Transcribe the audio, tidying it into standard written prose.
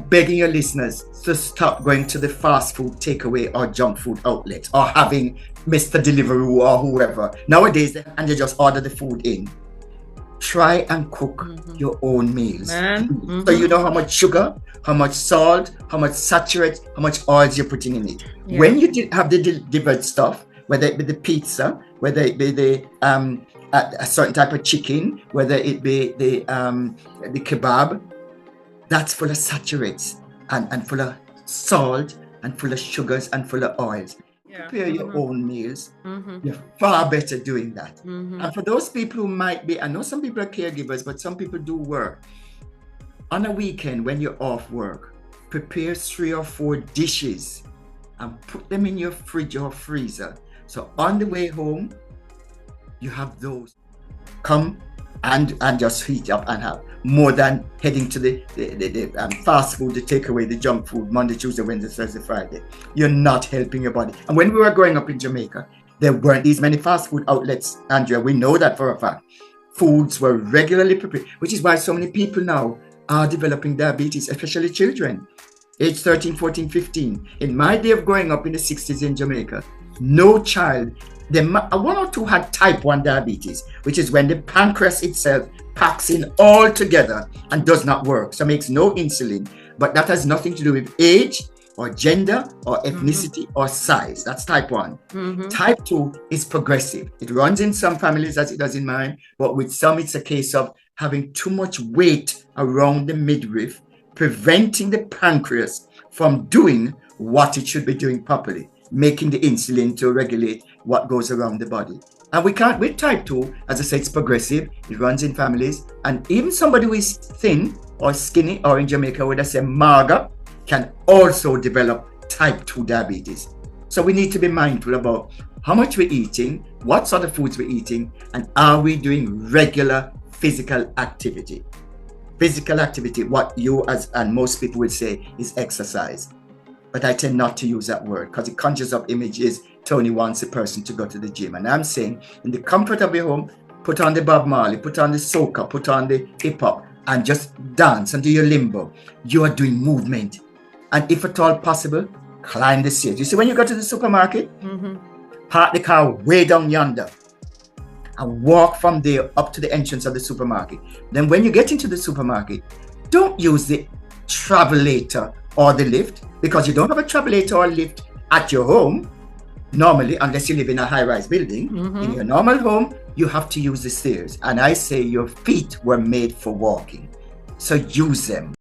begging your listeners to stop going to the fast food takeaway or junk food outlets or having Mr. Deliveroo or whoever nowadays, and you just order the food in. Try and cook your own meals. So you know how much sugar, how much salt, how much saturates, how much oils you're putting in it. Yeah. When you have the delivered stuff, whether it be the pizza, whether it be the a certain type of chicken, whether it be the kebab, that's full of saturates and full of salt and full of sugars and full of oils. Yeah. Prepare your own meals. You're far better doing that. And for those people who might be, I know some people are caregivers, but some people do work. On a weekend when you're off work, prepare 3 or 4 dishes and put them in your fridge or freezer. So on the way home, you have those. Come and just heat up and have more than heading to the fast food, the takeaway, the junk food, Monday, Tuesday, Wednesday, Thursday, Friday. You're not helping your body. And when we were growing up in Jamaica, there weren't these many fast food outlets, Andrea. We know that for a fact. Foods were regularly prepared, which is why so many people now are developing diabetes, especially children, age 13, 14, 15. In my day of growing up in the 60s in Jamaica, no child, one or two had type 1 diabetes, which is when the pancreas itself packs in all together and does not work, so makes no insulin. But that has nothing to do with age or gender or ethnicity or size. That's type 1. Type 2 is progressive. It runs in some families as it does in mine, but with some it's a case of having too much weight around the midriff, preventing the pancreas from doing what it should be doing properly, making the insulin to regulate what goes around the body. And we can't, with type 2, as I said, it's progressive, it runs in families, and even somebody who is thin or skinny, or in Jamaica would I say mager, can also develop type 2 diabetes. So we need to be mindful about how much we're eating, what sort of foods we're eating, and are we doing regular physical activity. Physical activity, what you and most people would say is exercise. But I tend not to use that word because it conjures up images. Tony wants a person to go to the gym. And I'm saying, in the comfort of your home, put on the Bob Marley, put on the soca, put on the hip hop, and just dance and do your limbo. You are doing movement. And if at all possible, climb the stairs. You see, when you go to the supermarket, park the car way down yonder and walk from there up to the entrance of the supermarket. Then when you get into the supermarket, don't use the travelator or the lift, because you don't have a travelator or lift at your home normally, unless you live in a high-rise building. In your normal home, you have to use the stairs. And I say your feet were made for walking, so use them.